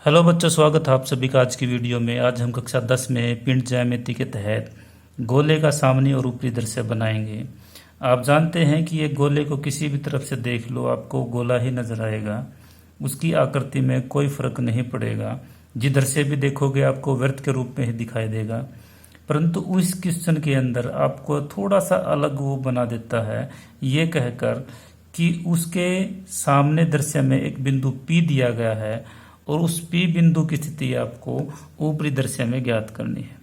Hello बच्चों, स्वागत है आप सभी का आज की वीडियो में। आज हम कक्षा 10 में पिंड ज्यामिति के तहत गोले का सामने और ऊपरी दृश्य बनाएंगे। आप जानते हैं कि एक गोले को किसी भी तरफ से देख लो, आपको गोला ही नजर आएगा, उसकी आकृति में कोई फर्क नहीं पड़ेगा। जिधर से भी देखोगे आपको वृत्त के रूप में ही दिखाई देगा। परंतु उस क्वेश्चन के अंदर आपको थोड़ा सा अलग वो बना देता है, ये कहकर कि उसके सामने दृश्य में एक बिंदु P दिया गया है और उस P बिंदु की स्थिति आपको ऊपरी दृश्य में ज्ञात करनी है।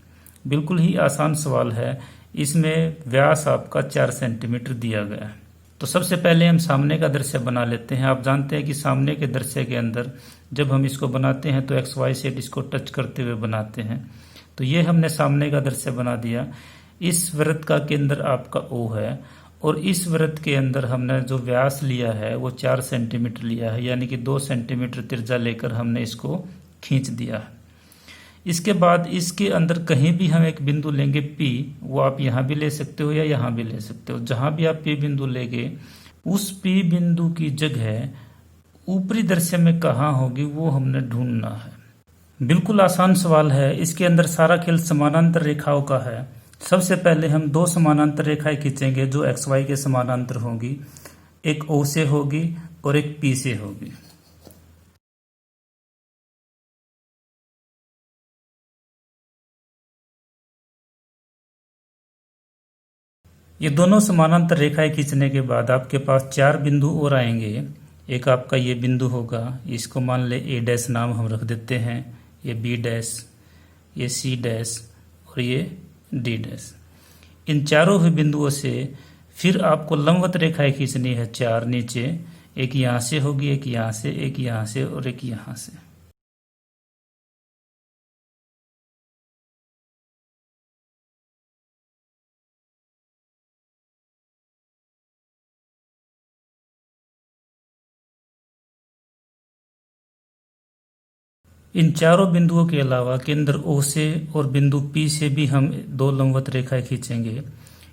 बिल्कुल ही आसान सवाल है। इसमें व्यास आपका 4 सेंटीमीटर दिया गया है। तो सबसे पहले हम सामने का दृश्य बना लेते हैं। आप जानते हैं कि सामने के दृश्य के अंदर जब हम इसको बनाते हैं तो एक्स वाई सेट इसको टच करते हुए बनाते हैं। तो ये हमने सामने का दृश्य बना दिया। इस वृत्त का केंद्र आपका O है और इस वृत्त के अंदर हमने जो व्यास लिया है वो 4 सेंटीमीटर लिया है, यानी कि 2 सेंटीमीटर त्रिज्या लेकर हमने इसको खींच दिया है। इसके बाद इसके अंदर कहीं भी हम एक बिंदु लेंगे P, वो आप यहाँ भी ले सकते हो या यहाँ भी ले सकते हो। जहां भी आप P बिंदु लेंगे उस P बिंदु की जगह ऊपरी दृश्य में कहाँ होगी वो हमने ढूंढना है। बिल्कुल आसान सवाल है। इसके अंदर सारा खेल समानांतर रेखाओं का है। सबसे पहले हम 2 समानांतर रेखाएं खींचेंगे जो एक्स वाई के समानांतर होंगी। एक O से होगी और एक P से होगी। ये दोनों समानांतर रेखाएं खींचने के बाद आपके पास 4 बिंदु और आएंगे। एक आपका ये बिंदु होगा, इसको मान ले A डैश नाम हम रख देते हैं, ये B डैश, ये C डैश और ये D डैश। इन चारों ही बिंदुओं से फिर आपको लंबवत रेखाएं खींचनी है 4 नीचे। एक यहां से होगी, एक यहां से, एक यहां से और एक यहां से। इन चारों बिंदुओं के अलावा केंद्र O से और बिंदु P से भी हम 2 लंबवत रेखाएं खींचेंगे।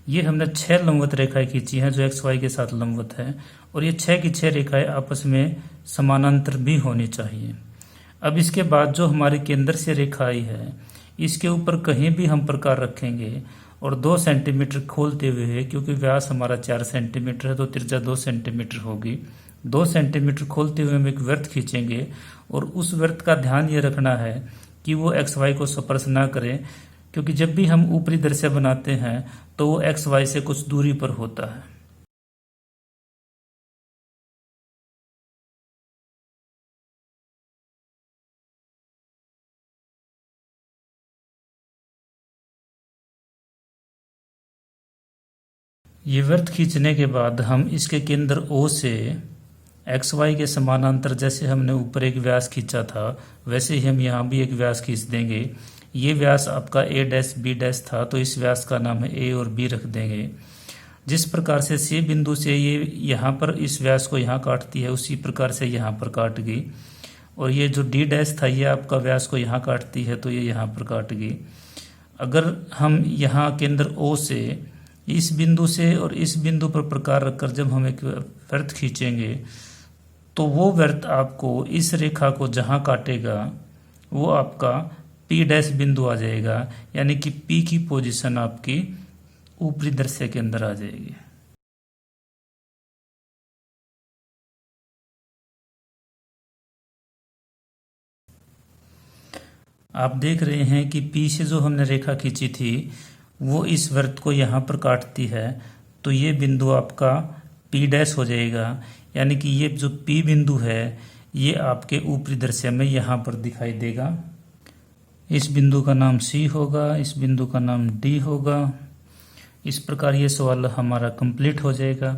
ये हमने 6 लंबवत रेखाएं खींची हैं जो एक्स वाई के साथ लंबवत है, और ये 6 की 6 रेखाएं आपस में समानांतर भी होनी चाहिए। अब इसके बाद जो हमारे केंद्र से रेखा आई है इसके ऊपर कहीं भी हम प्रकार रखेंगे और 2 सेंटीमीटर खोलते हुए, क्योंकि व्यास हमारा 4 सेंटीमीटर है तो त्रिज्या 2 सेंटीमीटर होगी। 2 सेंटीमीटर खोलते हुए हम एक वृत्त खींचेंगे और उस वृत्त का ध्यान ये रखना है कि वो एक्स वाई को स्पर्श ना करे, क्योंकि जब भी हम ऊपरी दृश्य बनाते हैं तो वो एक्स वाई से कुछ दूरी पर होता है। ये वृत्त खींचने के बाद हम इसके केंद्र O से एक्स वाई के समानांतर, जैसे हमने ऊपर एक व्यास खींचा था वैसे ही हम यहाँ भी एक व्यास खींच देंगे। ये व्यास आपका A डैश B डैश था तो इस व्यास का नाम है A और B रख देंगे। जिस प्रकार से C बिंदु से ये यहाँ पर इस व्यास को यहाँ काटती है उसी प्रकार से यहाँ पर काट गई, और ये जो D डैश था ये आपका व्यास को यहाँ काटती है तो ये यहाँ पर काट गई। अगर हम यहाँ केंद्र O से इस बिंदु से और इस बिंदु पर प्रकार रखकर जब हम एक वृत्त खींचेंगे तो वो वृत्त आपको इस रेखा को जहां काटेगा वो आपका P डैश बिंदु आ जाएगा, यानी कि P की पोजीशन आपकी ऊपरी दृश्य के अंदर आ जाएगी। आप देख रहे हैं कि P से जो हमने रेखा खींची थी वो इस वृत्त को यहाँ पर काटती है, तो ये बिंदु आपका P डैश हो जाएगा, यानी कि ये जो P बिंदु है ये आपके ऊपरी दृश्य में यहाँ पर दिखाई देगा। इस बिंदु का नाम C होगा, इस बिंदु का नाम D होगा। इस प्रकार ये सवाल हमारा कंप्लीट हो जाएगा।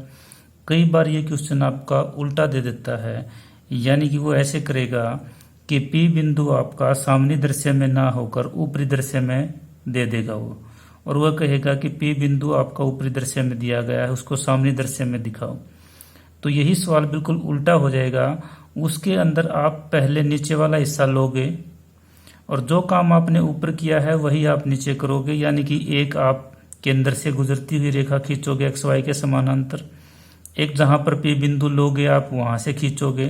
कई बार ये क्वेश्चन आपका उल्टा दे देता है, यानी कि वो ऐसे करेगा कि P बिंदु आपका सामने दृश्य में ना होकर ऊपरी दृश्य में दे देगा वो, और वह कहेगा कि P बिंदु आपका ऊपरी दृश्य में दिया गया है, उसको सामने दृश्य में दिखाओ। तो यही सवाल बिल्कुल उल्टा हो जाएगा। उसके अंदर आप पहले नीचे वाला हिस्सा लोगे और जो काम आपने ऊपर किया है वही आप नीचे करोगे, यानी कि एक आप केंद्र से गुजरती हुई रेखा खींचोगे एक्स वाई के समानांतर, एक जहां पर P बिंदु लोगे आप वहां से खींचोगे,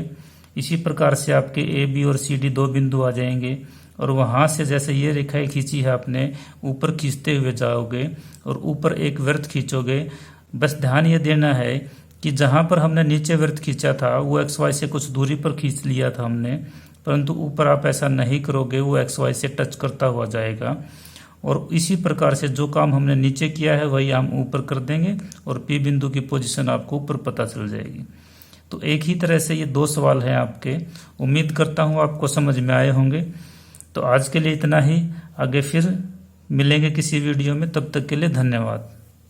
इसी प्रकार से आपके ए बी और सी डी 2 बिंदु आ जाएंगे और वहां से जैसे ये रेखाएं खींची है आपने, ऊपर खींचते हुए जाओगे और ऊपर एक वृत्त खींचोगे। बस ध्यान ये देना है कि जहां पर हमने नीचे वृत्त खींचा था वो एक्स वाई से कुछ दूरी पर खींच लिया था हमने, परंतु ऊपर आप ऐसा नहीं करोगे, वो एक्स वाई से टच करता हुआ जाएगा। और इसी प्रकार से जो काम हमने नीचे किया है वही हम ऊपर कर देंगे और पी बिंदु की पोजीशन आपको ऊपर पता चल जाएगी। तो एक ही तरह से ये 2 सवाल हैं आपके। उम्मीद करता हूँ आपको समझ में आए होंगे। तो आज के लिए इतना ही, आगे फिर मिलेंगे किसी वीडियो में, तब तक के लिए धन्यवाद।